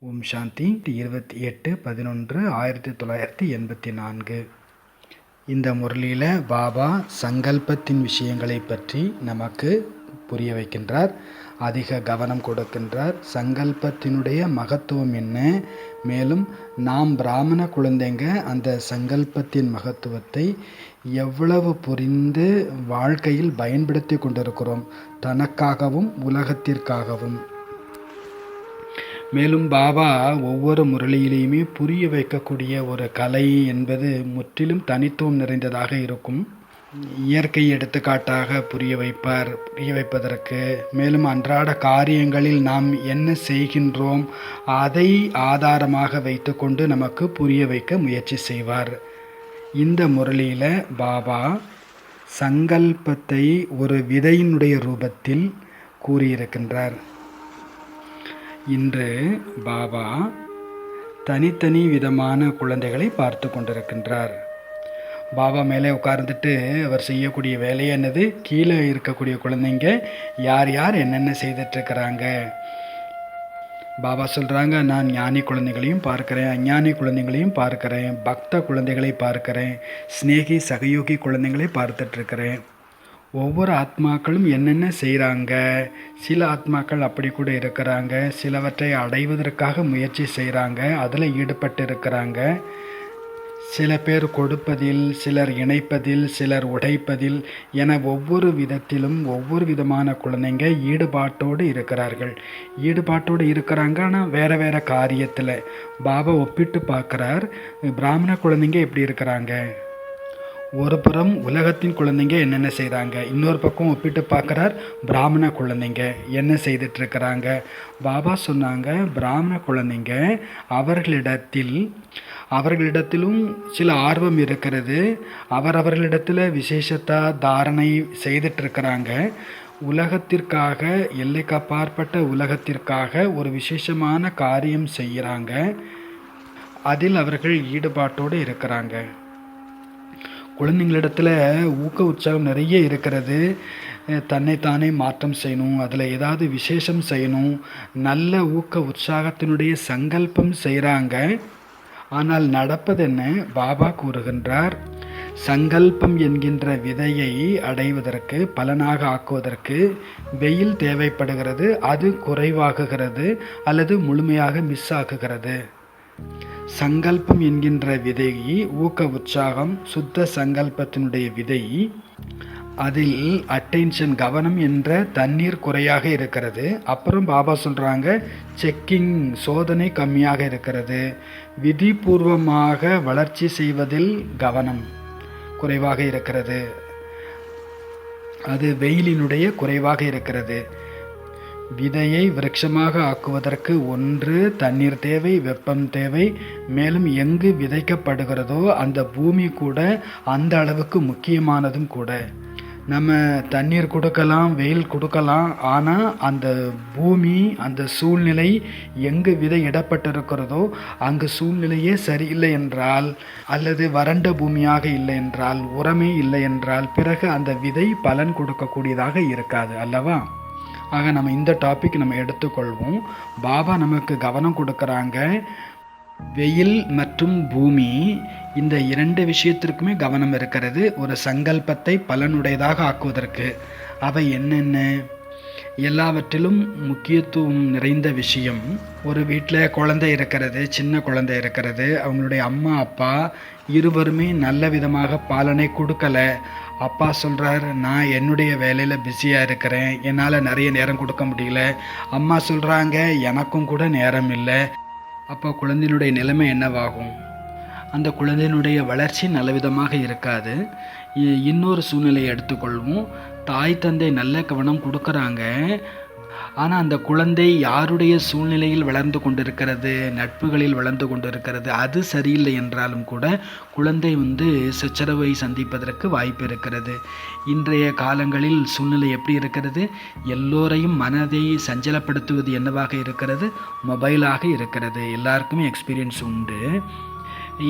ஓம் சாந்தி 28/11/1984. இந்த முரளியில் பாபா சங்கல்பத்தின் விஷயங்களை பற்றி நமக்கு புரிய வைக்கின்றார். அதிக கவனம் கொடுக்கின்றார். சங்கல்பத்தினுடைய மகத்துவம் என்ன, மேலும் நாம் பிராமண குழந்தைங்க அந்த சங்கல்பத்தின் மகத்துவத்தை எவ்வளவு புரிந்து வாழ்க்கையில் பயன்படுத்தி கொண்டிருக்கிறோம், தனக்காகவும் உலகத்திற்காகவும். மேலும் பாபா ஒவ்வொரு முரளியிலையுமே புரிய வைக்கக்கூடிய ஒரு கலை என்பது முற்றிலும் தனித்துவம் நிறைந்ததாக இருக்கும். இயற்கை எடுத்துக்காட்டாக புரிய வைப்பதற்கு, மேலும் அன்றாட காரியங்களில் நாம் என்ன செய்கின்றோம் அதை ஆதாரமாக வைத்துக்கொண்டு நமக்கு புரிய வைக்க முயற்சி செய்வார். இந்த முரளியில் பாபா சங்கல்பத்தை ஒரு விதையினுடைய ரூபத்தில் கூறியிருக்கின்றார். இன்று பாபா தனித்தனி விதமான குழந்தைகளை பார்த்து கொண்டிருக்கின்றார். பாபா மேலே உட்கார்ந்துட்டு அவர் செய்யக்கூடிய வேலை என்னது, கீழே இருக்கக்கூடிய குழந்தைங்க யார் யார் என்னென்ன செய்துட்ருக்கிறாங்க. பாபா சொல்கிறாங்க, நான் ஞானி குழந்தைகளையும் பார்க்குறேன், அஞ்ஞானி குழந்தைகளையும் பார்க்குறேன், பக்த குழந்தைகளை பார்க்குறேன், ஸ்நேகி சகயோகி குழந்தைகளை பார்த்துட்ருக்கிறேன். ஒவ்வொரு ஆத்மாக்களும் என்னென்ன செய்கிறாங்க. சில ஆத்மாக்கள் அப்படி கூட இருக்கிறாங்க, சிலவற்றை அடைவதற்காக முயற்சி செய்கிறாங்க, அதில் ஈடுபட்டு இருக்கிறாங்க. சில பேர் கொடுப்பதில், சிலர் இணைப்பதில், சிலர் உடைப்பதில் என ஒவ்வொரு விதத்திலும் ஒவ்வொரு விதமான குழந்தைங்க ஈடுபாட்டோடு இருக்கிறார்கள். ஈடுபாட்டோடு இருக்கிறாங்க, ஆனால் வேறு வேறு காரியத்தில். பாபா ஒப்பிட்டு பார்க்குறார், பிராமண குழந்தைங்க எப்படி இருக்கிறாங்க, ஒரு புறம் உலகத்தின் குழந்தைங்க என்னென்ன செய்கிறாங்க, இன்னொரு பக்கம் ஒப்பிட்டு பார்க்குறார் பிராமண குழந்தைங்க என்ன செய்துட்ருக்கிறாங்க. பாபா சொன்னாங்க, பிராமண குழந்தைங்க அவர்களிடத்திலும் சில ஆர்வம் இருக்கிறது, அவர்களிடத்தில் விசேஷத்தா தாரணை செய்துட்ருக்கிறாங்க. உலகத்திற்காக, எல்லைக்கு அப்பாற்பட்ட உலகத்திற்காக ஒரு விசேஷமான காரியம் செய்கிறாங்க, அதில் அவர்கள் ஈடுபாட்டோடு இருக்கிறாங்க. குழந்தைங்களிடத்தில் ஊக்க உற்சாகம் நிறைய இருக்கிறது. தன்னைத்தானே மாற்றம் செய்யணும், அதில் ஏதாவது விசேஷம் செய்யணும், நல்ல ஊக்க உற்சாகத்தினுடைய சங்கல்பம் செய்கிறாங்க. ஆனால் நடப்பது என்ன, பாபா கூறுகின்றார், சங்கல்பம் என்கின்ற விதையை அடைவதற்கு, பலனாக ஆக்குவதற்கு வெயில் தேவைப்படுகிறது. அது குறைவாகுகிறது அல்லது முழுமையாக மிஸ் ஆகுகிறது. சங்கல்பம் என்கின்ற விதை, ஊக்க உற்சாகம், சுத்த சங்கல்பத்தினுடைய விதை, அதில் அட்டென்ஷன் கவனம் என்ற தண்ணீர் குறையாக இருக்கிறது. அப்புறம் பாபா சொல்கிறாங்க, செக்கிங் சோதனை கம்மியாக இருக்கிறது. விதிபூர்வமாக வளர்ச்சி செய்வதில் கவனம் குறைவாக இருக்கிறது. அது வெயிலினுடைய குறைவாக இருக்கிறது. விதையை விருட்சமாக ஆக்குவதற்கு ஒன்று தண்ணீர் தேவை, வெப்பம் தேவை. மேலும் எங்கு விதைக்கப்படுகிறதோ அந்த பூமி கூட அந்த அளவுக்கு முக்கியமானதும் கூட. நம்ம தண்ணீர் கொடுக்கலாம், வெயில் கொடுக்கலாம், ஆனால் அந்த பூமி, அந்த சூழ்நிலை எங்கு விதை இடப்பட்டிருக்கிறதோ அங்கு சூழ்நிலையே சரியில்லை என்றால், அல்லது வறண்ட பூமியாக இல்லை என்றால், உரமே இல்லை என்றால், பிறகு அந்த விதை பலன் கொடுக்கக்கூடியதாக இருக்காது அல்லவா. ஆக நம்ம இந்த டாபிக் நம்ம எடுத்துக்கொள்வோம். பாபா நமக்கு கவனம் கொடுக்குறாங்க. வெயில் மற்றும் பூமி, இந்த இரண்டு விஷயத்திற்குமே கவனம் இருக்கிறது, ஒரு சங்கல்பத்தை பலனுடையதாக ஆக்குவதற்கு. அவை என்னென்ன, எல்லாவற்றிலும் முக்கியத்துவம் நிறைந்த விஷயம். ஒரு வீட்டில் குழந்தை இருக்கிறது, சின்ன குழந்தை இருக்கிறது, அவங்களுடைய அம்மா அப்பா இருவருமே நல்ல விதமாக பாலனை கொடுக்கலை. அப்பா சொல்கிறார், நான் என்னுடைய வேலையில் பிஸியாக இருக்கிறேன், என்னால் நிறைய நேரம் கொடுக்க முடியல. அம்மா சொல்கிறாங்க, எனக்கும் கூட நேரம் இல்லை. அப்போ குழந்தையினுடைய நிலைமை என்னவாகும், அந்த குழந்தையினுடைய வளர்ச்சி நல்ல விதமாக இருக்காது. இன்னொரு சூழ்நிலையை எடுத்துக்கொள்வோம். தாய் தந்தை நல்ல கவனம் கொடுக்குறாங்க, ஆனால் அந்த குழந்தை யாருடைய சூழ்நிலையில் வளர்ந்து கொண்டிருக்கிறது, நட்புகளில் வளர்ந்து கொண்டிருக்கிறது, அது சரியில்லை என்றாலும் கூட குழந்தை சச்சரவை சந்திப்பதற்கு வாய்ப்பு இருக்கிறது. இன்றைய காலங்களில் சூழ்நிலை எப்படி இருக்கிறது, எல்லோரையும் மனதை சஞ்சலப்படுத்துவது என்னவாக இருக்கிறது, மொபைலாக இருக்கிறது. எல்லாருக்குமே எக்ஸ்பீரியன்ஸ் உண்டு.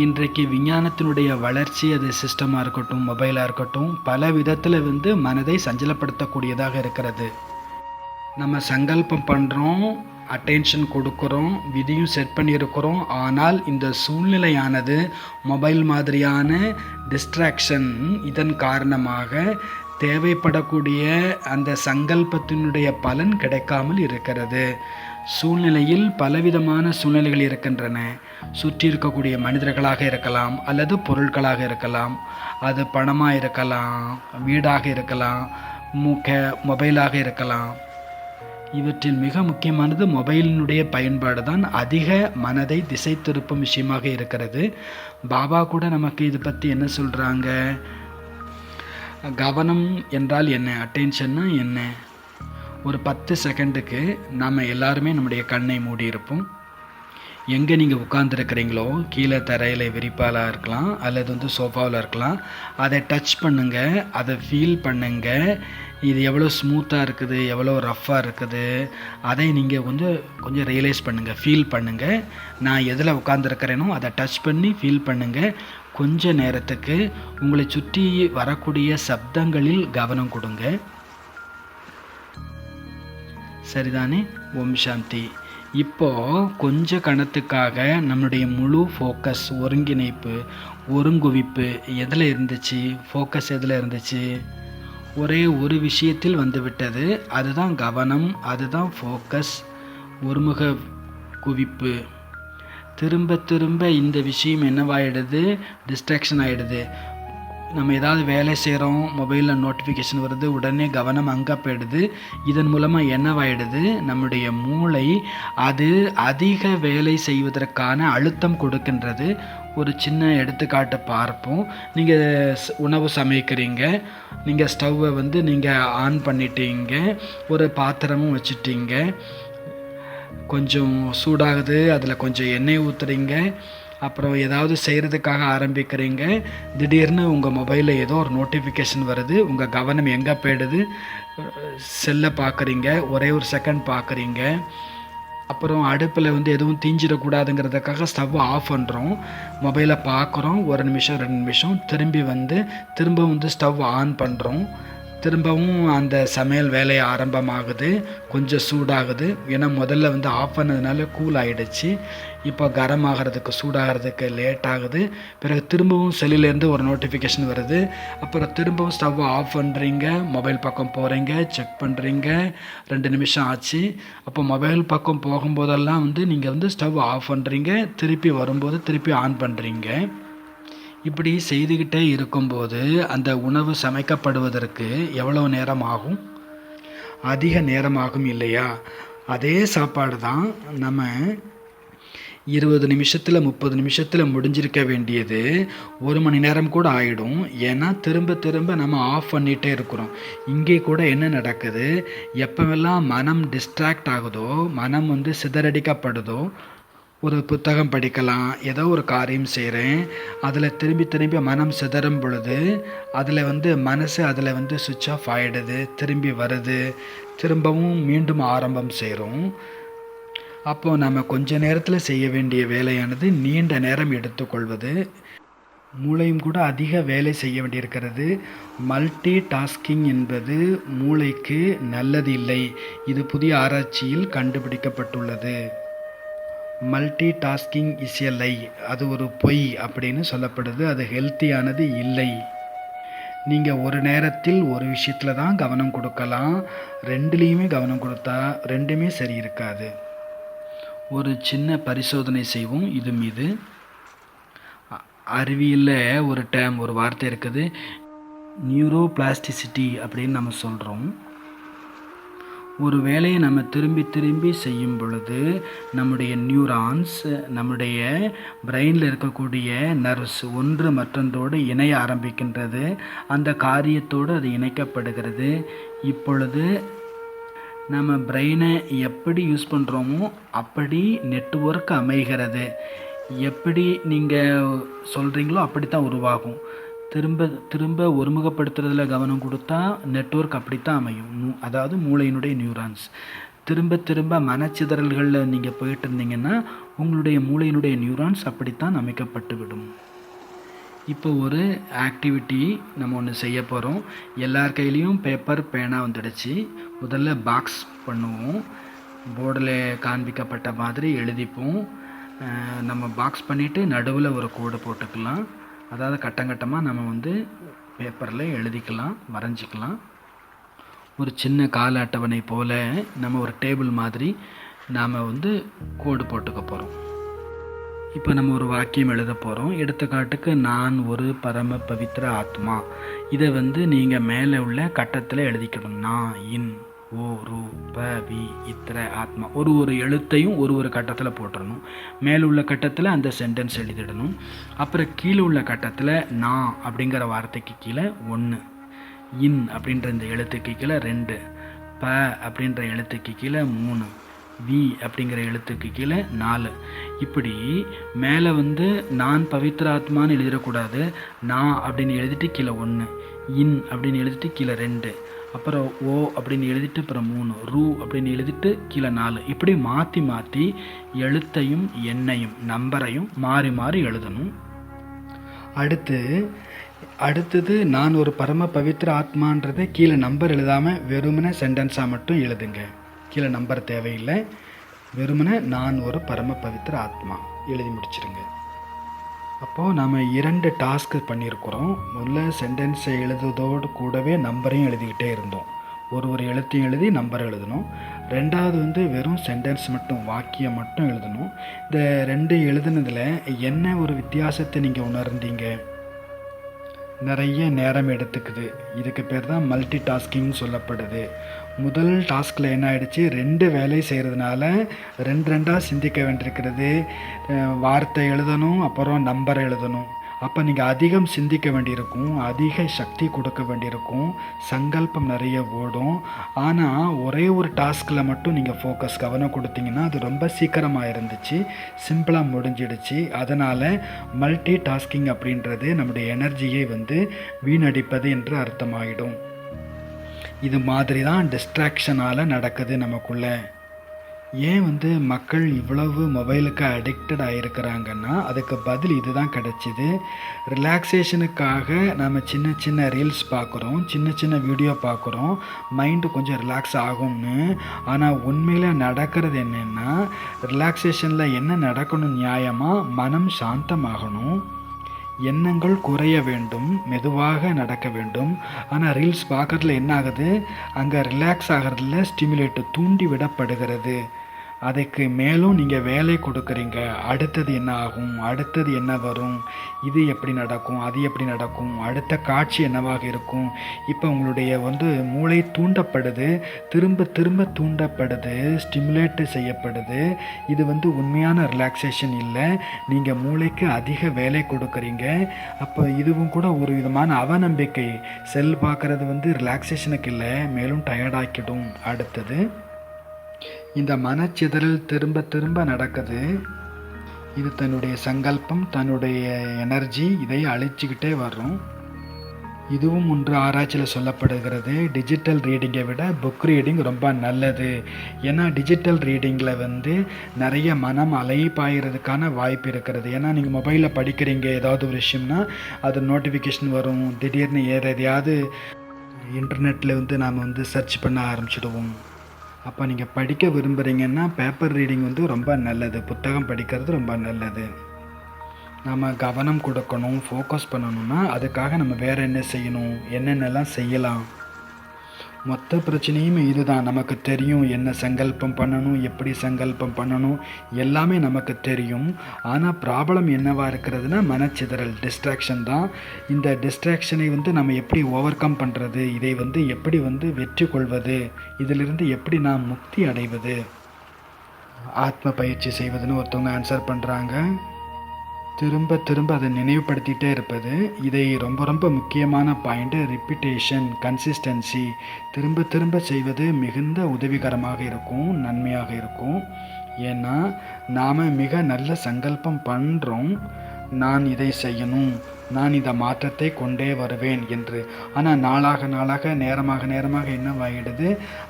இன்றைக்கு விஞ்ஞானத்தினுடைய வளர்ச்சி, அது சிஸ்டமாக இருக்கட்டும், மொபைலாக இருக்கட்டும், பல விதத்தில் மனதை சஞ்சலப்படுத்தக்கூடியதாக இருக்கிறது. நம்ம சங்கல்பம் பண்ணுறோம், அட்டென்ஷன் கொடுக்குறோம், விதியும் செட் பண்ணியிருக்கிறோம். ஆனால் இந்த சூழ்நிலையானது மொபைல் மாதிரியான டிஸ்ட்ராக்ஷன் இதன் காரணமாக தேவைப்படக்கூடிய அந்த சங்கல்பத்தினுடைய பலன் கிடைக்காமல் இருக்கிறது. சூழ்நிலையில் பலவிதமான சூழ்நிலைகள் இருக்கின்றன. சுற்றி இருக்கக்கூடிய மனிதர்களாக இருக்கலாம், அல்லது பொருட்களாக இருக்கலாம், அது பணமாக இருக்கலாம், வீடாக இருக்கலாம், மொபைலாக இருக்கலாம். இவற்றில் மிக முக்கியமானது மொபைலினுடைய பயன்பாடு தான் அதிக மனதை திசை திருப்பும் விஷயமாக இருக்கிறது. பாபா கூட நமக்கு இது பற்றி என்ன சொல்கிறாங்க? கவனம் என்றால் என்ன, அட்டென்ஷன்னா என்ன? ஒரு 10 செகண்டுக்கு நாம் எல்லாருமே நம்முடைய கண்ணை மூடி இருப்போம். எங்கே நீங்கள் உட்கார்ந்துருக்கிறீங்களோ, கீழே தரையில் விரிப்பாலாக இருக்கலாம், அல்லது சோஃபாவில் இருக்கலாம். அதை டச் பண்ணுங்கள், அதை ஃபீல் பண்ணுங்கள். இது எவ்வளோ ஸ்மூத்தாக இருக்குது, எவ்வளோ ரஃப்பாக இருக்குது, அதை நீங்கள் கொஞ்சம் ரியலைஸ் பண்ணுங்கள், ஃபீல் பண்ணுங்கள். நான் எதில் உட்கார்ந்துருக்கிறேனோ அதை டச் பண்ணி ஃபீல் பண்ணுங்கள். கொஞ்ச நேரத்துக்கு உங்களை சுற்றி வரக்கூடிய சப்தங்களில் கவனம் கொடுங்க. சரிதானே? ஓம் சாந்தி. இப்போது கொஞ்ச கணத்துக்காக நம்முடைய முழு ஃபோக்கஸ், ஒருங்கிணைப்பு, ஒருங்குவிப்பு எதில் இருந்துச்சு? ஃபோக்கஸ் எதில் இருந்துச்சு? ஒரே ஒரு விஷயத்தில் வந்துவிட்டது. அதுதான் கவனம், அதுதான் ஃபோக்கஸ், ஒருமுக குவிப்பு. திரும்ப திரும்ப இந்த விஷயம் என்னவாயிடுது? டிஸ்ட்ராக்ஷன் ஆகிடுது. நம்ம ஏதாவது வேலை செய்கிறோம், மொபைலில் நோட்டிஃபிகேஷன் வருது, உடனே கவனம் அங்கே போயிடுது. இதன் மூலமாக என்னவாயிடுது? நம்முடைய மூளை அது அதிக வேலை செய்வதற்கான அழுத்தம் கொடுக்கின்றது. ஒரு சின்ன எடுத்துக்காட்டு பார்ப்போம். நீங்கள் உணவு சமைக்கிறீங்க, நீங்கள் ஸ்டவ்வை நீங்கள் ஆன் பண்ணிட்டீங்க, ஒரு பாத்திரமும் வச்சுட்டீங்க, கொஞ்சம் சூடாகுது, அதில் கொஞ்சம் எண்ணெய் ஊற்றுறீங்க, அப்புறம் ஏதாவது செய்கிறதுக்காக ஆரம்பிக்கிறீங்க. திடீர்னு உங்கள் மொபைலில் ஏதோ ஒரு நோட்டிஃபிகேஷன் வருது. உங்கள் கவனம் எங்கே போயிடுது? செல்லை பார்க்குறீங்க, ஒரே ஒரு செகண்ட் பார்க்குறீங்க. அப்புறம் அடுப்பில் எதுவும் தீஞ்சிடக்கூடாதுங்கிறதுக்காக ஸ்டவ் ஆஃப் பண்ணுறோம், மொபைலை பார்க்குறோம். 1 நிமிஷம் 2 நிமிஷம் திரும்ப ஸ்டவ் ஆன் பண்ணுறோம். திரும்பவும் அந்த சமையல் வேலை ஆரம்பமாகுது, கொஞ்சம் சூடாகுது. ஏன்னா முதல்ல ஆஃப் பண்ணதுனால கூல் ஆகிடுச்சு. இப்போ கரம் ஆகிறதுக்கு, சூடாகிறதுக்கு லேட் ஆகுது. பிறகு திரும்பவும் செல்லிலேருந்து ஒரு நோட்டிஃபிகேஷன் வருது. அப்புறம் திரும்பவும் ஸ்டவ் ஆஃப் பண்ணுறீங்க, மொபைல் பக்கம் போகிறீங்க, செக் பண்ணுறீங்க. 2 நிமிஷம் ஆச்சு. அப்போ மொபைல் பக்கம் போகும்போதெல்லாம் நீங்கள் ஸ்டவ் ஆஃப் பண்ணுறீங்க, திருப்பி வரும்போது திருப்பி ஆன் பண்ணுறீங்க. இப்படி செய்துக்கிட்டே இருக்கும்போது அந்த உணவு சமைக்கப்படுவதற்கு எவ்வளோ நேரம் ஆகும்? அதிக நேரமாகும் இல்லையா? அதே சாப்பாடு தான் நம்ம 20 நிமிஷத்தில் 30 நிமிஷத்தில் முடிஞ்சிருக்க வேண்டியது 1 மணி நேரம் கூட ஆகிடும். ஏன்னா திரும்ப திரும்ப நம்ம ஆஃப் பண்ணிகிட்டே இருக்கிறோம். இங்கே கூட என்ன நடக்குது? எப்போவெல்லாம் மனம் டிஸ்ட்ராக்ட் ஆகுதோ, மனம் சிதறடிக்கப்படுதோ, ஒரு புத்தகம் படிக்கலாம், ஏதோ ஒரு காரியம் செய்கிறேன், அதில் திரும்பி திரும்பி மனம் சிதறும் பொழுது அதில் மனசு அதில் சுவிட்ச் ஆஃப் ஆகிடுது, திரும்பி வருது, திரும்பவும் மீண்டும் ஆரம்பம் செய்கிறோம். அப்போது நம்ம கொஞ்ச நேரத்தில் செய்ய வேண்டிய வேலையானது நீண்ட நேரம் எடுத்துக்கொள்வது. மூளையும் கூட அதிக வேலை செய்ய வேண்டியிருக்கிறது. மல்டி டாஸ்கிங் என்பது மூளைக்கு நல்லது இல்லை. இது புதிய ஆராய்ச்சியில் கண்டுபிடிக்கப்பட்டுள்ளது. மல்டி டாஸ்கிங் இஸ் எ லை, அது ஒரு பொய் அப்படின்னு சொல்லப்படுது. அது ஹெல்த்தியானது இல்லை. நீங்கள் ஒரு நேரத்தில் ஒரு விஷயத்தில் தான் கவனம் கொடுக்கலாம். ரெண்டுலேயுமே கவனம் கொடுத்தா ரெண்டுமே சரி இருக்காது. ஒரு சின்ன பரிசோதனை செய்வோம் இது மீது. அறிவியலில் ஒரு வார்த்தை இருக்குது, நியூரோபிளாஸ்டிசிட்டி அப்படின்னு நம்ம சொல்கிறோம். ஒரு வேலையை நம்ம திரும்பி திரும்பி செய்யும் பொழுது நம்முடைய நியூரான்ஸ், நம்முடைய பிரெயினில் இருக்கக்கூடிய நர்வ்ஸ் ஒன்று மற்றொன்றோடு இணைய ஆரம்பிக்கின்றது. அந்த காரியத்தோடு அது இணைக்கப்படுகிறது. இப்பொழுது நம்ம பிரெயினை எப்படி யூஸ் பண்ணுறோமோ அப்படி நெட்வொர்க் அமைகிறது. எப்படி நீங்கள் சொல்கிறீங்களோ அப்படி தான் உருவாகும். திரும்ப திரும்ப ஒருமுகப்படுத்துறதுல கவனம் கொடுத்தா நெட்வொர்க் அப்படித்தான் அமையும். அதாவது மூளையினுடைய நியூரான்ஸ். திரும்ப திரும்ப மனச்சிதறல்களில் நீங்கள் போயிட்டு இருந்தீங்கன்னா உங்களுடைய மூளையினுடைய நியூரான்ஸ் அப்படித்தான் அமைக்கப்பட்டு விடும். இப்போ ஒரு ஆக்டிவிட்டி நம்ம ஒன்று செய்ய போகிறோம். எல்லார் கையிலையும் பேப்பர் பேனா வந்துடுச்சு. முதல்ல பாக்ஸ் பண்ணுவோம். போர்டில் காண்பிக்கப்பட்ட மாதிரி எழுதிப்போம். நம்ம பாக்ஸ் பண்ணிவிட்டு நடுவில் ஒரு கோடு போட்டுக்கலாம். அதாவது கட்டங்கட்டமாக நம்ம வந்து பேப்பரில் எழுதிக்கலாம், வரைஞ்சிக்கலாம். ஒரு சின்ன கால அட்டவணை போல் நம்ம ஒரு டேபிள் மாதிரி நாம் வந்து கோடு போட்டுக்க போகிறோம். இப்போ நம்ம ஒரு வாக்கியம் எழுத போகிறோம். எடுத்துக்காட்டுக்கு, நான் ஒரு பரம பவித்ர ஆத்மா. இதை வந்து நீங்கள் மேலே உள்ள கட்டத்தில் எழுதிக்கணும். நான் இன் ஓ ரு ப வி இத்திர ஆத்மா. ஒரு எழுத்தையும் ஒரு கட்டத்தில் போட்டுடணும். மேலே உள்ள கட்டத்தில் அந்த சென்டென்ஸ் எழுதிடணும். அப்புறம் கீழே உள்ள கட்டத்தில் நான் அப்படிங்கிற வார்த்தைக்கு கீழே 1, இன் அப்படின்ற இந்த எழுத்துக்கு கீழே 2, ப அப்படின்ற எழுத்துக்கு கீழே 3, வி அப்படிங்கிற எழுத்துக்கு கீழே 4. இப்படி மேலே வந்து நான் பவித்ர ஆத்மான்னு எழுதிடக்கூடாது. நான் அப்படின்னு எழுதிட்டு கீழே 1, இன் அப்படின்னு எழுதிட்டு கீழே 2, அப்புறம் ஓ அப்படின்னு எழுதிட்டு அப்புறம் 3, ரூ அப்படின்னு எழுதிட்டு கீழே 4. இப்படி மாற்றி மாற்றி எழுத்தையும் எண்ணையும் நம்பரையும் மாறி மாறி எழுதணும். அடுத்தது நான் ஒரு பரம பவித்ர ஆத்மான்றதை கீழே நம்பர் எழுதாமல் வெறுமனே சென்டென்ஸாக மட்டும் எழுதுங்க. கீழே நம்பர் தேவையில்லை. வெறுமனே நான் ஒரு பரம பவித்ர ஆத்மா எழுதி முடிச்சிருங்க. அப்போது நம்ம 2 டாஸ்க்கு பண்ணியிருக்கிறோம். முதல்ல சென்டென்ஸை எழுதுவதோடு கூடவே நம்பரையும் எழுதிக்கிட்டே இருந்தோம். ஒரு எழுத்தையும் எழுதி நம்பர் எழுதணும். 2வது வந்து வெறும் சென்டென்ஸ் மட்டும், வாக்கியம் மட்டும் எழுதணும். இந்த 2 எழுதுனதில் என்ன ஒரு வித்தியாசத்தை நீங்கள் உணர்ந்தீங்க? நிறைய நேரம் எடுத்துக்குது. இதுக்கு பேர் தான் மல்டி டாஸ்கிங் சொல்லப்படுது. முதல் டாஸ்கில் என்ன ஆகிடுச்சு, 2 வேலை செய்கிறதுனால 2 சிந்திக்க வேண்டியிருக்கிறது. வார்த்தை எழுதணும், அப்புறம் நம்பர் எழுதணும். அப்போ நீங்கள் அதிகம் சிந்திக்க வேண்டியிருக்கும், அதிக சக்தி கொடுக்க வேண்டியிருக்கும், சங்கல்பம் நிறைய ஓடும். ஆனால் ஒரே ஒரு டாஸ்கில் மட்டும் நீங்கள் கவனம் கொடுத்தீங்கன்னா அது ரொம்ப சீக்கிரமாக இருந்துச்சு, சிம்பிளாக முடிஞ்சிடுச்சு. அதனால் மல்டி டாஸ்கிங் அப்படின்றது நம்முடைய எனர்ஜியை வந்து வீணடிப்பது என்று அர்த்தமாகிடும். இது மாதிரி தான் டிஸ்ட்ராக்ஷனால் நடக்குது நமக்குள்ளே. ஏன் வந்து மக்கள் இவ்வளவு மொபைலுக்கு அடிக்டட் ஆகிருக்கிறாங்கன்னா அதுக்கு பதில் இது தான் கிடச்சிது. ரிலாக்ஸேஷனுக்காக நம்ம சின்ன சின்ன ரீல்ஸ் பார்க்குறோம், சின்ன சின்ன வீடியோ பார்க்குறோம், மைண்டு கொஞ்சம் ரிலாக்ஸ் ஆகும்னு. ஆனால் உண்மையில் நடக்கிறது என்னென்னா, ரிலாக்ஸேஷனில் என்ன நடக்கணும், நியாயமாக மனம் சாந்தமாகணும், எண்ணங்கள் குறைய வேண்டும், மெதுவாக நடக்க வேண்டும். ஆனால் ரீல்ஸ் பார்க்குறதுல என்ன ஆகுது, அங்கே ரிலாக்ஸ் ஆகிறதுல ஸ்டிமுலேட்டு தூண்டி விடப்படுகிறது. அதுக்கு மேலும் நீங்கள் வேலை கொடுக்குறீங்க. அடுத்தது என்ன ஆகும், அடுத்தது என்ன வரும், இது எப்படி நடக்கும், அது எப்படி நடக்கும், அடுத்த காட்சி என்னவாக இருக்கும். இப்போ உங்களுடைய வந்து மூளை தூண்டப்படுது, திரும்ப திரும்ப தூண்டப்படுது, ஸ்டிமுலேட்டு செய்யப்படுது. இது வந்து உண்மையான ரிலாக்ஸேஷன் இல்லை. நீங்கள் மூளைக்கு அதிக வேலை கொடுக்குறீங்க. அப்போ இதுவும் கூட ஒரு விதமான அவநம்பிக்கை. செல் பார்க்குறது வந்து ரிலாக்ஸேஷனுக்கு இல்லை, மேலும் டயர்டாக்கிடும். அடுத்தது இந்த மனச்சிதறல் திரும்ப திரும்ப நடக்குது. இது தன்னுடைய சங்கல்பம், தன்னுடைய எனர்ஜி, இதை அழிச்சிக்கிட்டே வரும். இதுவும் ஒன்று ஆராய்ச்சியில் சொல்லப்படுகிறது. டிஜிட்டல் ரீடிங்கை விட புக் ரீடிங் ரொம்ப நல்லது. ஏன்னா டிஜிட்டல் ரீடிங்கில் வந்து நிறைய மனம் அலைப்பாயிறதுக்கான வாய்ப்பு இருக்கிறது. ஏன்னா நீங்கள் மொபைலில் படிக்கிறீங்க ஏதாவது ஒரு விஷயம்னா அது நோட்டிஃபிகேஷன் வரும், திடீர்னு எதையாவது இன்டர்நெட்டில் வந்து நாம் வந்து சர்ச் பண்ண ஆரம்பிச்சிடுவோம். அப்போ நீங்கள் படிக்க விரும்புகிறீங்கன்னா பேப்பர் ரீடிங் வந்து ரொம்ப நல்லது, புத்தகம் படிக்கிறது ரொம்ப நல்லது. நம்ம கவனம் கொடுக்கணும், ஃபோக்கஸ் பண்ணணும்னா அதுக்காக நம்ம வேறு என்ன செய்யணும், என்னென்னலாம் செய்யலாம். மொத்த பிரச்சனையுமே இதுதான். நமக்கு தெரியும் என்ன சங்கல்பம் பண்ணணும், எப்படி சங்கல்பம் பண்ணணும், எல்லாமே நமக்கு தெரியும். ஆனால் ப்ராப்ளம் என்னவாக இருக்கிறதுனா மனச்சிதறல், டிஸ்ட்ராக்ஷன் தான். இந்த டிஸ்ட்ராக்ஷனை வந்து நம்ம எப்படி ஓவர் கம் பண்ணுறது, இதை வந்து எப்படி வந்து வெற்றி கொள்வது, இதிலிருந்து எப்படி நாம் முக்தி அடைவது. ஆத்ம பயிற்சி செய்வதுன்னு ஒருத்தவங்க ஆன்சர் பண்ணுறாங்க. திரும்ப திரும்ப அதை நினைவுபடுத்திகிட்டே இருப்பது. இதை ரொம்ப ரொம்ப முக்கியமான பாயிண்ட்டு ரிப்பீட்டேஷன், கன்சிஸ்டன்சி. திரும்ப திரும்ப செய்வது மிகுந்த உதவிகரமாக இருக்கும், நன்மையாக இருக்கும். ஏன்னா நாம் மிக நல்ல சங்கல்பம் பண்ணுறோம், நான் இதை செய்யணும், நான் இந்த மாற்றத்தை கொண்டே வருவேன் என்று. ஆனால் நாளாக நாளாக நேரமாக நேரமாக என்னவாகிடுது,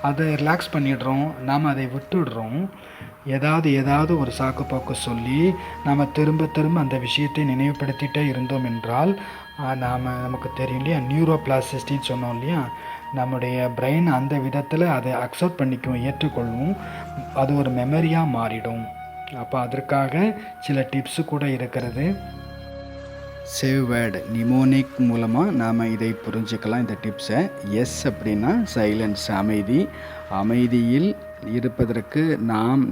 அதை ரிலாக்ஸ் பண்ணிடுறோம், நாம் அதை விட்டுடுறோம். ஏதாவது ஒரு சாக்கு போக்கு சொல்லி நாம் திரும்ப திரும்ப அந்த விஷயத்தை நினைவுபடுத்திகிட்டே இருந்தோம் என்றால் நமக்கு தெரியும் இல்லையா, நியூரோ பிளாஸ்டிசிட்டின்னு சொன்னோம் இல்லையா, நம்முடைய பிரெயின் அந்த விதத்தில் அதை அக்செப்ட் பண்ணிக்கும், ஏற்றுக்கொள்ளும். அது ஒரு மெமரியாக மாறிடும். அப்போ அதற்காக சில டிப்ஸு கூட இருக்கிறது. சேவ் வேர்டு நிமோனிக் மூலமாக நாம் இதை புரிஞ்சுக்கலாம். இந்த டிப்ஸை எஸ் அப்படின்னா சைலன்ஸ், அமைதி. அமைதியில் இருப்பதற்கு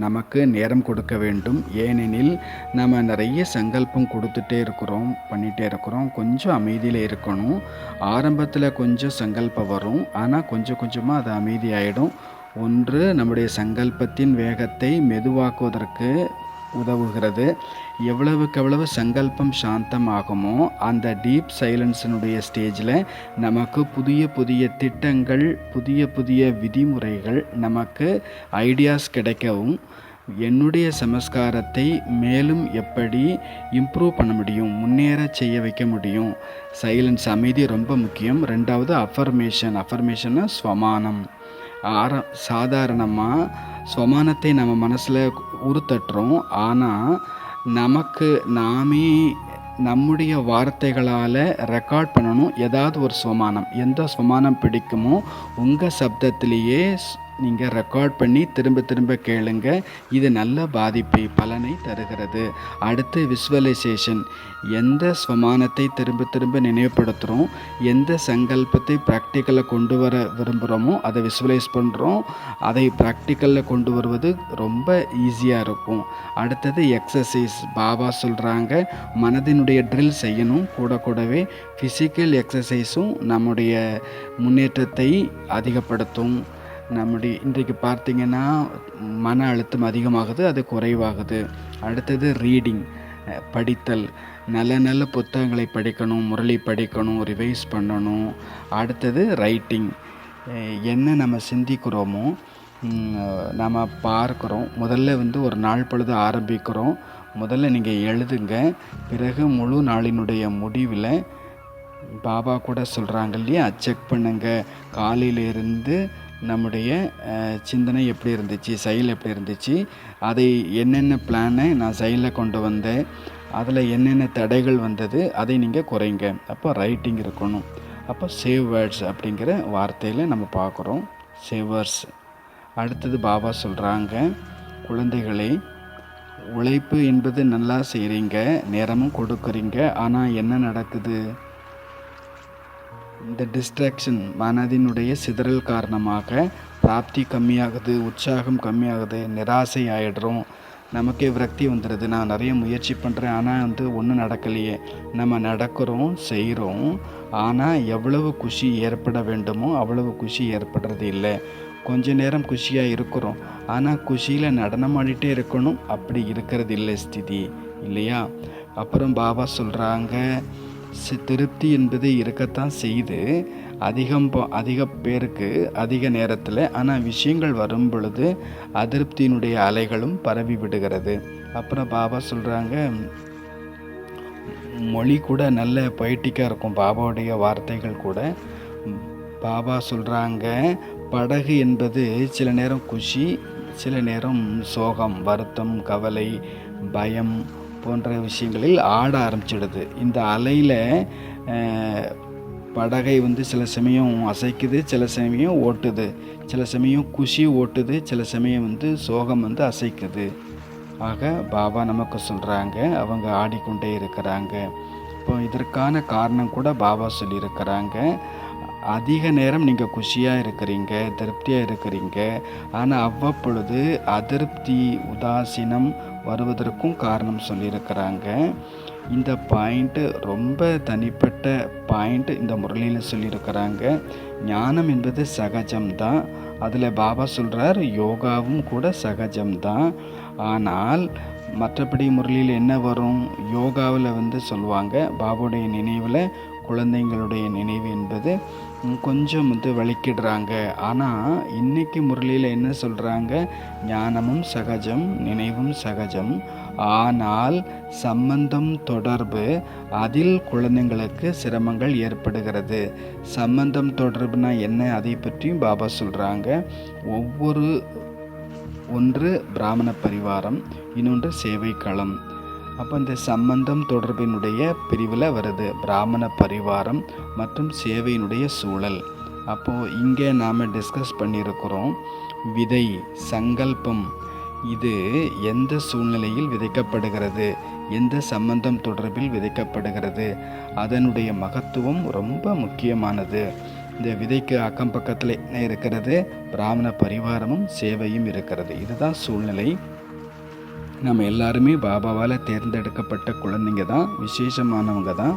நமக்கு நேரம் கொடுக்க வேண்டும். ஏனெனில் நம்ம நிறைய சங்கல்பம் கொடுத்துட்டே இருக்கிறோம், பண்ணிகிட்டே இருக்கிறோம். கொஞ்சம் அமைதியில் இருக்கணும். ஆரம்பத்தில் கொஞ்சம் சங்கல்பம் வரும், ஆனால் கொஞ்சம் கொஞ்சமாக அது அமைதியாயிடும். ஒன்று, நம்முடைய சங்கல்பத்தின் வேகத்தை மெதுவாக்குவதற்கு உதவுகிறது. எவ்வளவுக்கு எவ்வளவு சங்கல்பம் சாந்தமாகுமோ அந்த டீப் சைலன்ஸினுடைய ஸ்டேஜில் நமக்கு புதிய புதிய திட்டங்கள், புதிய புதிய விதிமுறைகள், நமக்கு ஐடியாஸ் கிடைக்கவும், என்னுடைய சமஸ்காரத்தை மேலும் எப்படி இம்ப்ரூவ் பண்ண முடியும், முன்னேற செய்ய வைக்க முடியும். சைலன்ஸ், அமைதி ரொம்ப முக்கியம். ரெண்டாவது அஃபர்மேஷன்னா ஸ்வமானம். சாதாரணமாக ஸ்வமானத்தை நம்ம மனசில் உருத்தட்டுறோம். ஆனால் நமக்கு நாமே நம்முடைய வார்த்தைகளால் ரெக்கார்ட் பண்ணணும் ஏதாவது ஒரு ஸ்வமானம். எந்த ஸ்வமானம் பிடிக்குமோ உங்கள் சப்தத்திலேயே நீங்கள் ரெக்கார்ட் பண்ணி திரும்ப திரும்ப கேளுங்க. இது நல்ல பாதிப்பை, பலனை தருகிறது. அடுத்து விஸ்வலைசேஷன். எந்த ஸ்வமானத்தை திரும்ப திரும்ப நினைவுபடுத்துகிறோம், எந்த சங்கல்பத்தை ப்ராக்டிக்கலில் கொண்டு வர விரும்புகிறோமோ அதை விஸ்வலைஸ் பண்ணுறோம். அதை ப்ராக்டிக்கலில் கொண்டு வருவது ரொம்ப ஈஸியாக இருக்கும். அடுத்தது எக்ஸசைஸ். பாபா சொல்கிறாங்க மனதினுடைய ட்ரில் செய்யணும். கூடவே ஃபிசிக்கல் எக்ஸசைஸும் நம்முடைய முன்னேற்றத்தை அதிகப்படுத்தும். இன்றைக்கு பார்த்திங்கன்னா மன அழுத்தம் அதிகமாகுது, அது குறைவாகுது. அடுத்தது ரீடிங், படித்தல். நல்ல நல்ல புத்தகங்களை படிக்கணும், முரளி படிக்கணும், ரிவைஸ் பண்ணணும். அடுத்தது ரைட்டிங். என்ன நம்ம சிந்திக்கிறோமோ, நம்ம பார்க்குறோம். முதல்ல ஒரு நாள் பொழுது ஆரம்பிக்கிறோம். முதல்ல நீங்கள் எழுதுங்க. பிறகு முழு நாளினுடைய முடிவில் பாபா கூட சொல்கிறாங்க இல்லையா, செக் பண்ணுங்கள். காலையிலிருந்து நம்முடைய சிந்தனை எப்படி இருந்துச்சு, செயல் எப்படி இருந்துச்சு, அதை என்னென்ன பிளானை நான் செயலில் கொண்டு வந்தேன், அதில் என்னென்ன தடைகள் வந்தது, அதை நீங்கள் குறைங்க. அப்போ ரைட்டிங் இருக்கணும். அப்போ சேவ் வேர்ட்ஸ் அப்படிங்கிற வார்த்தையில் நம்ம பார்க்குறோம். சேவர்ஸ். அடுத்தது பாபா சொல்கிறாங்க, குழந்தைகளே, உழைப்பு என்பது நல்லா செய்கிறீங்க, நேரமும் கொடுக்குறீங்க. ஆனால் என்ன நடக்குது? இந்த டிஸ்ட்ராக்ஷன், மனதினுடைய சிதறல் காரணமாக பிராப்தி கம்மியாகுது, உற்சாகம் கம்மியாகுது, நிராசை ஆகிடுறோம். நமக்கே விரக்தி வந்துடுது. நான் நிறைய முயற்சி பண்ணுறேன், ஆனால் ஒன்றும் நடக்கலையே. நம்ம நடக்கிறோம், செய்கிறோம், ஆனால் எவ்வளவு குஷி ஏற்பட வேண்டுமோ அவ்வளவு குஷி ஏற்படுறது இல்லை. கொஞ்ச நேரம் குஷியாக இருக்கிறோம், ஆனால் குஷியில் நடனம் ஆடிட்டே இருக்கணும், அப்படி இருக்கிறது இல்லை ஸ்திதி இல்லையா? அப்புறம் பாபா சொல்கிறாங்க, திருப்தி என்பது இருக்கத்தான் செய்து அதிக பேருக்கு அதிக நேரத்தில். ஆனால் விஷயங்கள் வரும் பொழுது அதிருப்தியினுடைய அலைகளும் பரவி விடுகிறது. அப்புறம் பாபா சொல்கிறாங்க, மொழி கூட நல்ல பொய்ட்டிக்காக இருக்கும், பாபாவுடைய வார்த்தைகள் கூட. பாபா சொல்கிறாங்க, படகு என்பது சில நேரம் குஷி, சில நேரம் சோகம், வருத்தம், கவலை, பயம் போன்ற விஷயங்களில் ஆட ஆரம்பிச்சிடுது. இந்த அலையில் படகை சில சமயம் அசைக்குது, சில சமயம் ஓட்டுது, சில சமயம் குஷி ஓட்டுது, சில சமயம் சோகம் அசைக்குது. ஆக பாபா நமக்கு சொல்கிறாங்க, அவங்க ஆடிக்கொண்டே இருக்கிறாங்க. இப்போ இதற்கான காரணம் கூட பாபா சொல்லியிருக்கிறாங்க. அதிக நேரம் நீங்கள் குஷியாக இருக்கிறீங்க, திருப்தியாக இருக்கிறீங்க, ஆனால் அவ்வப்பொழுது அதிருப்தி, உதாசீனம் வருவதற்கும் காரணம் சொல்லியிருக்கிறாங்க. இந்த பாயிண்ட்டு ரொம்ப தனிப்பட்ட பாயிண்ட் இந்த முரளியில் சொல்லியிருக்கிறாங்க. ஞானம் என்பது சகஜம்தான். அதில் பாபா சொல்கிறார், யோகாவும் கூட சகஜம்தான். ஆனால் மற்றபடி முரளியில் என்ன வரும், யோகாவில் சொல்லுவாங்க, பாபாவுடைய நினைவில் குழந்தைங்களுடைய நினைவு என்பது கொஞ்சம் வலிக்கிடுறாங்க. ஆனால் இன்றைக்கி முரளியில் என்ன சொல்கிறாங்க, ஞானமும் சகஜம், நினைவும் சகஜம், ஆனால் சம்பந்தம், தொடர்பு, அதில் குழந்தைங்களுக்கு சிரமங்கள் ஏற்படுகிறது. சம்பந்தம் தொடர்புனா என்ன, அதை பற்றியும் பாபா சொல்கிறாங்க. ஒன்று பிராமண பரிவாரம், இன்னொன்று சேவை களம். அப்போ இந்த சம்பந்தம் தொடர்பினுடைய பிரிவில் வருது பிராமண பரிவாரம் மற்றும் சேவையினுடைய சூழல். அப்போது இங்கே நாம் டிஸ்கஸ் பண்ணியிருக்கிறோம் விதை, சங்கல்பம், இது எந்த சூழ்நிலையில் விதைக்கப்படுகிறது, எந்த சம்பந்தம் தொடர்பில் விதைக்கப்படுகிறது, அதனுடைய மகத்துவம் ரொம்ப முக்கியமானது. இந்த விதைக்கு அக்கம் பக்கத்தில் என்ன இருக்கிறது? பிராமண பரிவாரமும் சேவையும் இருக்கிறது. இதுதான் சூழ்நிலை. நம்ம எல்லாருமே பாபாவால் தேர்ந்தெடுக்கப்பட்ட குழந்தைங்க தான், விசேஷமானவங்க தான்.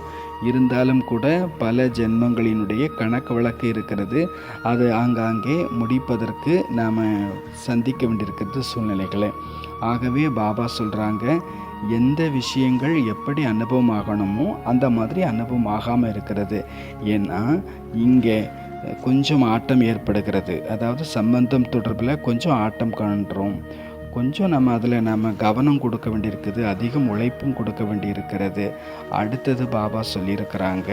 இருந்தாலும் கூட பல ஜென்மங்களினுடைய கணக்கு வழக்கு இருக்கிறது. அது ஆங்காங்கே முடிப்பதற்கு நாம் சந்திக்க வேண்டியிருக்கிறது சூழ்நிலைகளை. ஆகவே பாபா சொல்கிறாங்க, எந்த விஷயங்கள் எப்படி அனுபவம் ஆகணுமோ அந்த மாதிரி அனுபவம் ஆகாமல் இருக்கிறது. ஏன்னா இங்கே கொஞ்சம் ஆட்டம் ஏற்படுகிறது. அதாவது சம்பந்தம் தொடர்பில் கொஞ்சம் ஆட்டம் காண்றோம். கொஞ்சம் நம்ம அதில் நம்ம கவனம் கொடுக்க வேண்டியிருக்குது, அதிகம் உழைப்பும் கொடுக்க வேண்டியிருக்கிறது. அடுத்தது பாபா சொல்லியிருக்கிறாங்க,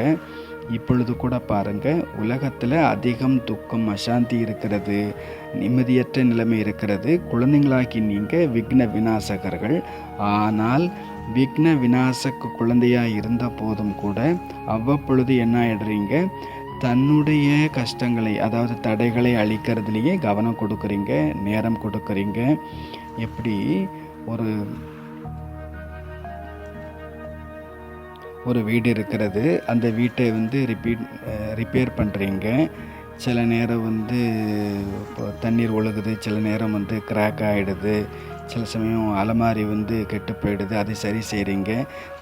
இப்பொழுது கூட பாருங்கள், உலகத்தில் அதிகம் துக்கம், அசாந்தி இருக்கிறது, நிம்மதியற்ற நிலைமை இருக்கிறது. குழந்தைங்களாக்கி நீங்கள் விக்ன விநாசகர்கள். ஆனால் விக்ன விநாசக்கு குழந்தையாக இருந்த போதும் கூட அவ்வப்பொழுது என்ன ஆயிடுறீங்க? தன்னுடைய கஷ்டங்களை, அதாவது தடைகளை அழிக்கிறதுலையே கவனம் கொடுக்குறீங்க, நேரம் கொடுக்குறீங்க. எப்படி ஒரு வீடு இருக்கிறது, அந்த வீட்டை ரிப்பேர் பண்ணுறீங்க. சில நேரம் இப்போ தண்ணீர் ஒழுகுது, சில நேரம் கிராக் ஆகிடுது, சில சமயம் அலமாரி கெட்டு போயிடுது, அதை சரி செய்கிறீங்க.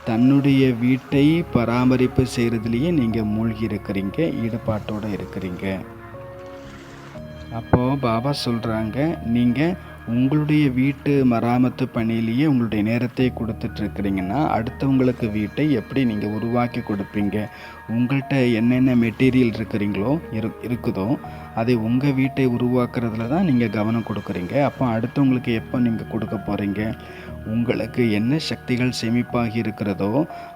தன்னுடைய வீட்டை பராமரிப்பு செய்கிறதுலையே நீங்கள் மூழ்கி இருக்கிறீங்க, ஈடுபாட்டோடு இருக்கிறீங்க. அப்போது பாபா சொல்கிறாங்க, நீங்கள் உங்களுடைய வீட்டு மராமத்து பணியிலேயே உங்களுடைய நேரத்தை கொடுத்துட்ருக்கிறீங்கன்னா அடுத்தவங்களுக்கு வீட்டை எப்படி நீங்கள் உருவாக்கி கொடுப்பீங்க? உங்கள்கிட்ட என்னென்ன மெட்டீரியல் இருக்குதோ அதை உங்கள் வீட்டை உருவாக்குறதுல தான் நீங்கள் கவனம் கொடுக்குறீங்க. அப்போ அடுத்தவங்களுக்கு எப்போ நீங்கள் கொடுக்க போகிறீங்க? உங்களுக்கு என்ன சக்திகள் சேமிப்பாகி இருக்கிறதோ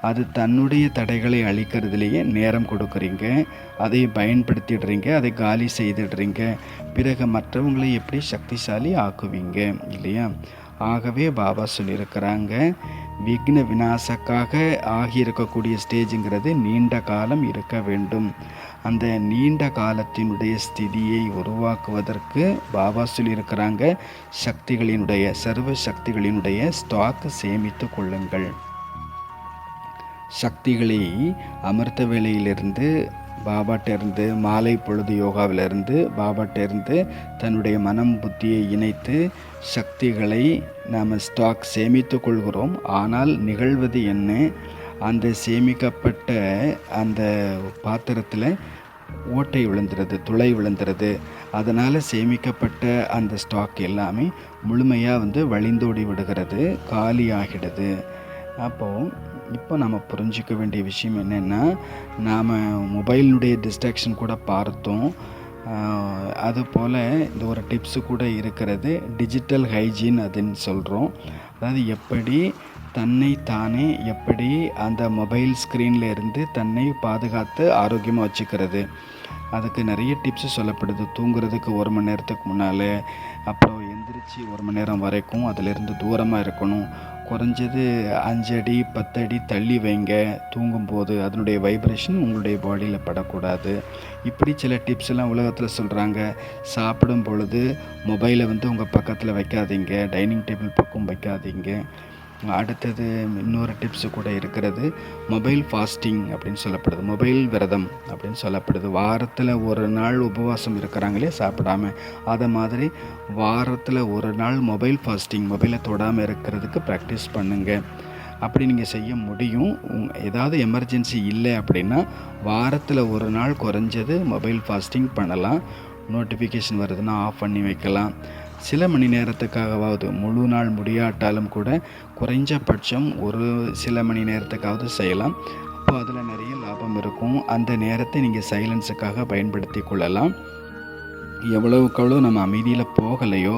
அது தன்னுடைய தடைகளை அழிக்கிறதுலேயே நேரம் கொடுக்குறீங்க, அதை பயன்படுத்திடுறீங்க, அதை காலி செய்துடுறீங்க. பிறகு மற்றவங்களை எப்படி சக்திசாலி ஆக்குவீங்க இல்லையா? ஆகவே பாபா சொல்லியிருக்கிறாங்க, விக்ன விநாசக்காக ஆகியிருக்கக்கூடிய ஸ்டேஜுங்கிறது நீண்ட காலம் இருக்க வேண்டும். அந்த நீண்ட காலத்தினுடைய ஸ்திதியை உருவாக்குவதற்கு பாபா சொல்லியிருக்கிறாங்க, சக்திகளினுடைய சர்வ சக்திகளினுடைய ஸ்டாக் சேமித்து கொள்ளுங்கள். சக்திகளை அமிர்த வேளையிலிருந்து பாபாட்டிருந்து, மாலை பொழுது யோகாவிலிருந்து பாபாட்டிருந்து தன்னுடைய மனம் புத்தியை இணைத்து சக்திகளை நாம் ஸ்டாக் சேமித்து கொள்கிறோம். ஆனால் நிகழ்வது என்ன? அந்த சேமிக்கப்பட்ட அந்த பாத்திரத்தில் ஓட்டை விழுந்துருது, துளை விழுந்துருது. அதனால் சேமிக்கப்பட்ட அந்த ஸ்டாக் எல்லாமே முழுமையாக வழிந்தோடி விடுகிறது, காலி ஆகிடுது. இப்போ நம்ம புரிஞ்சிக்க வேண்டிய விஷயம் என்னென்னா, நாம் மொபைலினுடைய டிஸ்ட்ராக்ஷன் கூட பார்த்தோம். அதுபோல் இந்த ஒரு டிப்ஸு கூட இருக்கிறது, டிஜிட்டல் ஹைஜீன் அதுன்னு சொல்கிறோம். அதாவது எப்படி தன்னை தானே எப்படி அந்த மொபைல் ஸ்க்ரீனில் இருந்து தன்னை பாதுகாத்து ஆரோக்கியமாக வச்சுக்கிறது. அதுக்கு நிறைய டிப்ஸு சொல்லப்படுது. தூங்குறதுக்கு 1 மணி நேரத்துக்கு முன்னால், அப்புறம் எந்திரிச்சு 1 மணி நேரம் வரைக்கும் அதிலிருந்து தூரமாக இருக்கணும். குறைஞ்சது 5 அடி 10 அடி தள்ளி வைங்க தூங்கும்போது, அதனுடைய வைப்ரேஷன் உங்களுடைய பாடியில் படக்கூடாது. இப்படி சில டிப்ஸ் எல்லாம் உலகத்தில் சொல்கிறாங்க. சாப்பிடும் பொழுது மொபைலை உங்கள் பக்கத்தில் வைக்காதீங்க, டைனிங் டேபிள் பக்கம் வைக்காதீங்க. அடுத்தது இன்னொரு டிப்ஸு கூட இருக்கிறது, மொபைல் ஃபாஸ்டிங் அப்படின்னு சொல்லப்படுது, மொபைல் விரதம் அப்படின்னு சொல்லப்படுது. வாரத்தில் 1 நாள் உபவாசம் இருக்கிறாங்களே சாப்பிடாம, அதை மாதிரி வாரத்தில் 1 நாள் மொபைல் ஃபாஸ்டிங், மொபைலை தொடாமல் இருக்கிறதுக்கு ப்ராக்டிஸ் பண்ணுங்கள். அப்படி நீங்கள் செய்ய முடியும். ஏதாவது எமர்ஜென்சி இல்லை அப்படின்னா வாரத்தில் 1 நாள் குறைஞ்சது மொபைல் ஃபாஸ்டிங் பண்ணலாம். நோட்டிஃபிகேஷன் வருதுன்னா ஆஃப் பண்ணி வைக்கலாம். சில மணி நேரத்துக்காகவாவது, முழு நாள் முடியாட்டாலும் கூட குறைஞ்சபட்சம் ஒரு சில மணி நேரத்துக்காவது செய்யலாம். அப்போ அதில் நிறைய லாபம் இருக்கும். அந்த நேரத்தை நீங்கள் சைலன்ஸுக்காக பயன்படுத்தி கொள்ளலாம். எவ்வளவுக்கவ்வளோ நம்ம அமைதியில் போகலையோ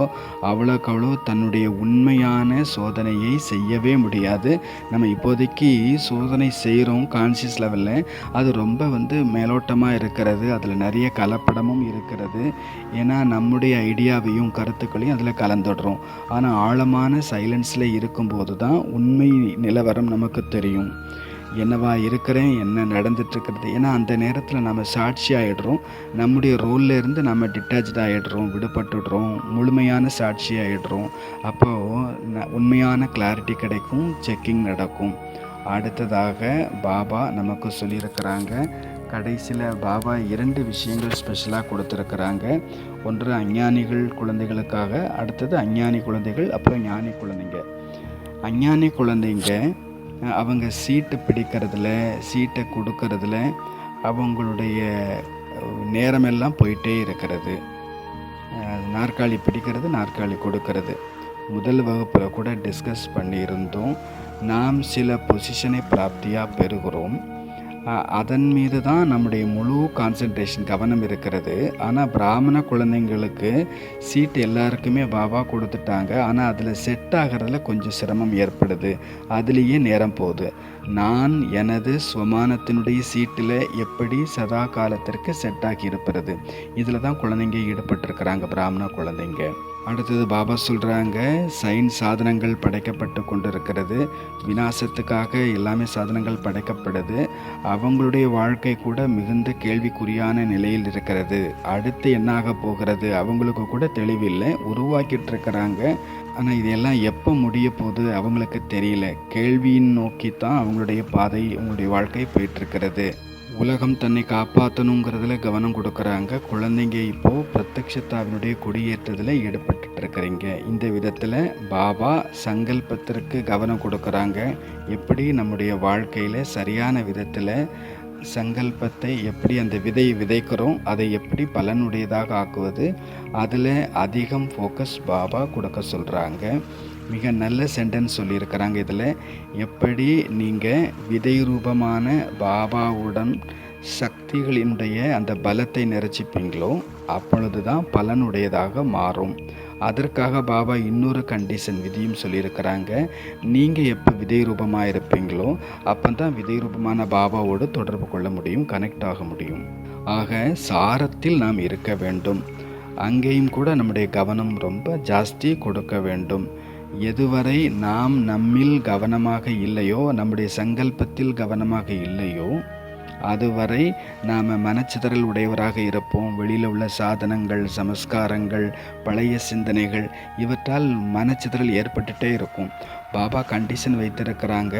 அவ்வளோக்கவ்வளோ தன்னுடைய உண்மையான சோதனையை செய்யவே முடியாது. நம்ம இப்போதைக்கு சோதனை செய்கிறோம் கான்சியஸ் லெவலில், அது ரொம்ப மேலோட்டமாக இருக்கிறது, அதில் நிறைய கலப்படமும் இருக்கிறது. ஏன்னா நம்முடைய ஐடியாவையும் கருத்துக்களையும் அதில் கலந்துடுறோம். ஆனால் ஆழமான சைலன்ஸில் இருக்கும்போது தான் உண்மை நிலவரம் நமக்கு தெரியும். என்னவா இருக்கிறேன், என்ன நடந்துட்டுருக்கிறது. ஏன்னா அந்த நேரத்தில் நம்ம சாட்சி ஆகிடுறோம். நம்முடைய ரோலில் இருந்து நம்ம டிட்டாச்ட் ஆகிடுறோம், விடுபட்டுடுறோம், முழுமையான சாட்சி ஆகிடுறோம். அப்போது உண்மையான கிளாரிட்டி கிடைக்கும், செக்கிங் நடக்கும். அடுத்ததாக பாபா நமக்கு சொல்லியிருக்கிறாங்க. கடைசியில் பாபா 2 விஷயங்கள் ஸ்பெஷலாக கொடுத்துருக்குறாங்க. ஒன்று அஞ்ஞானிகள் குழந்தைகளுக்காக, அடுத்தது அஞ்ஞானி குழந்தைகள், அப்புறம் ஞானி குழந்தைங்க. அஞ்ஞானி குழந்தைங்க அவங்க சீட்டு பிடிக்கிறதுல, சீட்டை கொடுக்கறதுல அவங்களுடைய நேரமெல்லாம் போயிட்டே இருக்கிறது. நாற்காலி பிடிக்கிறது, நாற்காலி கொடுக்கறது. முதல் வகுப்பில் கூட டிஸ்கஸ் பண்ணியிருந்தோம். நாம் சில பொசிஷனை பிராப்தியாக பெறுகிறோம். அதன் மீது தான் நம்முடைய முழு கான்சன்ட்ரேஷன் கவனம் இருக்கிறது. ஆனால் பிராமண குழந்தைங்களுக்கு சீட் எல்லாருக்குமே பாபா கொடுத்துட்டாங்க. ஆனால் அதில் செட் ஆகிறதுல கொஞ்சம் சிரமம் ஏற்படுது. அதுலேயே நேரம் போகுது. நான் எனது சுவமானத்தினுடைய சீட்டில் எப்படி சதா காலத்திற்கு செட் ஆகி இருப்பது, இதில் தான் குழந்தைங்க ஈடுபட்டிருக்கிறாங்க, பிராமண குழந்தைங்க. அடுத்தது பாபா சொல்கிறாங்க, சயின்ஸ் சாதனங்கள் படைக்கப்பட்டு கொண்டிருக்கிறது. விநாசத்துக்காக எல்லாமே சாதனங்கள் படைக்கப்படுது. அவங்களுடைய வாழ்க்கை கூட மிகுந்த கேள்விக்குறியான நிலையில் இருக்கிறது. அடுத்து என்னாக போகிறது அவங்களுக்கு கூட தெளிவில்லை. உருவாக்கிட்டு இருக்கிறாங்க. ஆனால் இதெல்லாம் எப்போ முடிய போகுது அவங்களுக்கு தெரியல. கேள்வியின் நோக்கி தான் அவங்களுடைய பாதை, அவங்களுடைய வாழ்க்கை போயிட்டுருக்கிறது. உலகம் தன்னை காப்பாற்றணுங்கிறதுல கவனம் கொடுக்குறாங்க. குழந்தைங்க இப்போது பிரத்யக்ஷத்தாவினுடைய கொடியேற்றத்தில் ஈடுபட்டு இருக்கிறீங்க. இந்த விதத்தில் பாபா சங்கல்பத்திற்கு கவனம் கொடுக்குறாங்க. எப்படி நம்முடைய வாழ்க்கையில் சரியான விதத்தில் சங்கல்பத்தை எப்படி அந்த விதை விதைக்கிறோம், அதை எப்படி பலனுடையதாக ஆக்குவது, அதில் அதிகம் ஃபோக்கஸ் பாபா கொடுக்க சொல்கிறாங்க. மிக நல்ல சென்டென்ஸ் சொல்லியிருக்கிறாங்க. இதில் எப்படி நீங்கள் விதை ரூபமான பாபாவுடன் சக்திகளினுடைய அந்த பலத்தை நிறைச்சிப்பீங்களோ அப்பொழுது தான் பலனுடையதாக மாறும். அதற்காக பாபா இன்னொரு கண்டிஷன் விதியும் சொல்லியிருக்கிறாங்க. நீங்கள் எப்போ விதை ரூபமாக இருப்பீங்களோ அப்போ தான் விதை ரூபமான பாபாவோடு தொடர்பு கொள்ள முடியும், கனெக்ட் ஆக முடியும். ஆக சாரத்தில் நாம் இருக்க வேண்டும். அங்கேயும் கூட நம்முடைய கவனம் ரொம்ப ஜாஸ்தி கொடுக்க வேண்டும். எதுவரை நாம் நம்மில் கவனமாக இல்லையோ, நம்முடைய சங்கல்பத்தில் கவனமாக இல்லையோ, அதுவரை நாம் மனச்சிதறல் உடையவராக இருப்போம். வெளியில் உள்ள சாதனங்கள், சமஸ்காரங்கள், பழைய சிந்தனைகள், இவற்றால் மனச்சிதறல் ஏற்பட்டுகிட்டே இருக்கும். பாபா கண்டிஷன் வைத்திருக்கிறாங்க.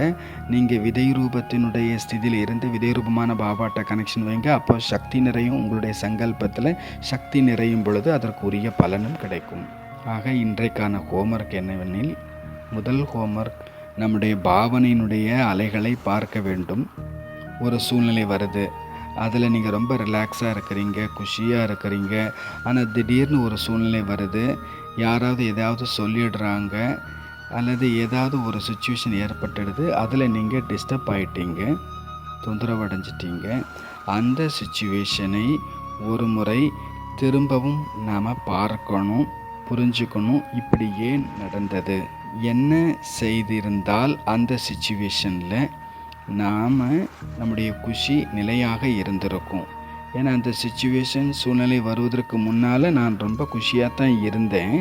நீங்கள் விதை ரூபத்தினுடைய ஸ்திதியில் இருந்து விதை ரூபமான பாபாட்ட கனெக்ஷன் வைங்க. அப்போ சக்தி நிறையும். உங்களுடைய சங்கல்பத்தில் சக்தி நிறையும் பொழுது அதற்குரிய பலனும் கிடைக்கும். ஆக இன்றைக்கான ஹோம்ஒர்க் என்னவெனில், முதல் ஹோம்ஒர்க் நம்முடைய பாவனையினுடைய அலைகளை பார்க்க வேண்டும். ஒரு சூழ்நிலை வருது, அதில் நீங்கள் ரொம்ப ரிலாக்ஸாக இருக்கிறீங்க, குஷியாக இருக்கிறீங்க. ஆனால் திடீர்னு ஒரு சூழ்நிலை வருது, யாராவது ஏதாவது சொல்லிடுறாங்க அல்லது ஏதாவது ஒரு சுச்சுவேஷன் ஏற்பட்டுடுது, அதில் நீங்கள் டிஸ்டர்ப் ஆகிட்டீங்க, தொந்தரவு அடைஞ்சிட்டீங்க. அந்த சுச்சுவேஷனை ஒரு முறை திரும்பவும் நாம் பார்க்கணும், புரிஞ்சுக்கணும். இப்படி ஏன் நடந்தது, என்ன செய்திருந்தால் அந்த சிச்சுவேஷனில் நாம் நம்முடைய குஷி நிலையாக இருந்திருக்கும். ஏன்னா அந்த சிச்சுவேஷன் சூழ்நிலை வருவதற்கு முன்னால் நான் ரொம்ப குஷியாக தான் இருந்தேன்.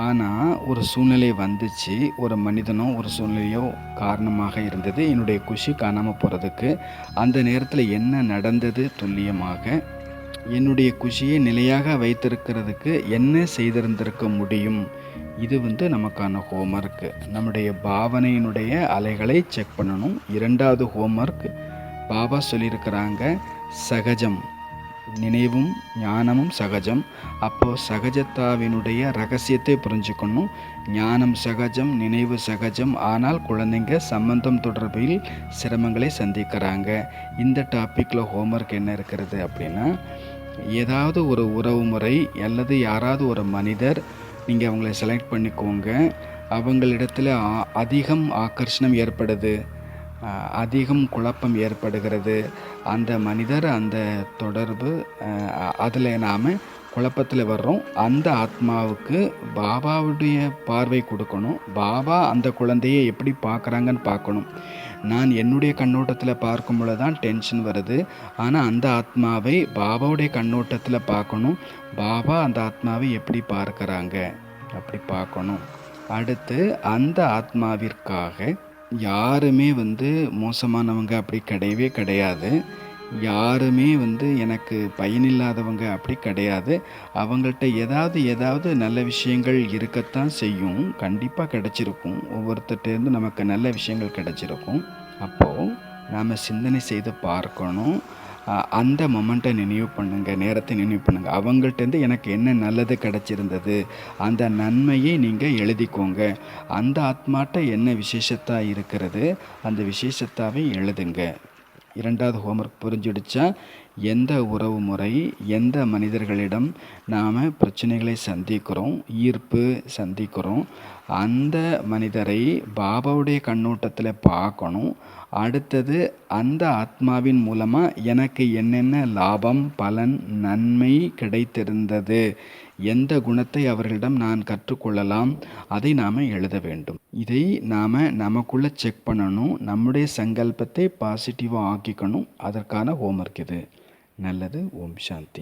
ஆனால் ஒரு சூழ்நிலை வந்துச்சு, ஒரு மனிதனோ ஒரு சூழ்நிலையோ காரணமாக இருந்தது என்னுடைய குஷி காணாமல் போகிறதுக்கு. அந்த நேரத்தில் என்ன நடந்தது துல்லியமாக, என்னுடைய குஷியை நிலையாக வைத்திருக்கிறதுக்கு என்ன செய்திருந்திருக்க முடியும். இது நமக்கான ஹோம்ஒர்க். நம்முடைய பாவனையினுடைய அலைகளை செக் பண்ணணும். இரண்டாவது ஹோம்ஒர்க் பாபா சொல்லியிருக்கிறாங்க, சகஜம், நினைவும் ஞானமும் சகஜம். அப்போது சகஜத்தாவினுடைய ரகசியத்தை புரிஞ்சுக்கணும். ஞானம் சகஜம், நினைவு சகஜம். ஆனால் குழந்தைங்க சம்பந்தம் தொடர்பில் சிரமங்களை சந்திக்கிறாங்க. இந்த டாப்பிக்கில் ஹோம்ஒர்க் என்ன இருக்கிறது அப்படின்னா, ஏதாவது ஒரு உறவு முறை அல்லது யாராவது ஒரு மனிதர் நீங்கள் அவங்கள செலக்ட் பண்ணிக்கோங்க. அவங்களிடத்தில் அதிகம் ஆக்கர்ஷணம் ஏற்படுது, அதிகம் குழப்பம் ஏற்படுகிறது. அந்த மனிதர், அந்த தொடர்பு, அதில் நாம் குழப்பத்தில் வர்றோம். அந்த ஆத்மாவுக்கு பாபாவுடைய பார்வை கொடுக்கணும். பாபா அந்த குழந்தையை எப்படி பார்க்குறாங்கன்னு பார்க்கணும். நான் என்னுடைய கண்ணோட்டத்தில் பார்க்கும் பொழுது தான் டென்ஷன் வருது. ஆனால் அந்த ஆத்மாவை பாபாவுடைய கண்ணோட்டத்தில் பார்க்கணும். பாபா அந்த ஆத்மாவை எப்படி பார்க்குறாங்க அப்படி பார்க்கணும். அடுத்து அந்த ஆத்மாவிற்காக யாருமே மோசமானவங்க அப்படி கிடையவே கிடையாது. யாருமே எனக்கு பயனில்லாதவங்க அப்படி கிடையாது. அவங்கள்ட்ட ஏதாவது நல்ல விஷயங்கள் இருக்கத்தான் செய்யும். கண்டிப்பாக கிடைச்சிருக்கும். ஒவ்வொருத்தர்ட்டேருந்து நமக்கு நல்ல விஷயங்கள் கிடைச்சிருக்கும். அப்போது நாம் சிந்தனை செய்து பார்க்கணும். அந்த மொமெண்ட்டை நினைவு பண்ணுங்க, நேரத்தை நினைவு பண்ணுங்க. அவங்கள்ட்டேருந்து எனக்கு என்ன நல்லது கிடைச்சிருந்தது, அந்த நன்மையை நீங்கள் எழுதிக்கோங்க. அந்த ஆத்மாட்ட என்ன விசேஷத்தா இருக்கிறது, அந்த விசேஷத்தாவை எழுதுங்க. 2வது ஹோம்ஒர்க் புரிஞ்சிடுச்சா? எந்த உறவு முறை, எந்த மனிதர்களிடம் நாம் பிரச்சனைகளை சந்திக்கிறோம், ஈர்ப்பு சந்திக்கிறோம், அந்த மனிதரை பாபாவுடைய கண்ணோட்டத்தில் பார்க்கணும். அடுத்தது அந்த ஆத்மாவின் மூலமாக எனக்கு என்னென்ன லாபம், பலன், நன்மை கிடைத்திருந்தது, எந்த குணத்தை அவர்களிடம் நான் கற்றுக்கொள்ளலாம், அதை நாம் எழுத வேண்டும். இதை நாம் நமக்குள்ளே செக் பண்ணணும். நம்முடைய சங்கல்பத்தை பாசிட்டிவாக ஆக்கிக்கணும். அதற்கான ஹோம்ஒர்க் இது. நல்லது. ஓம் சாந்தி.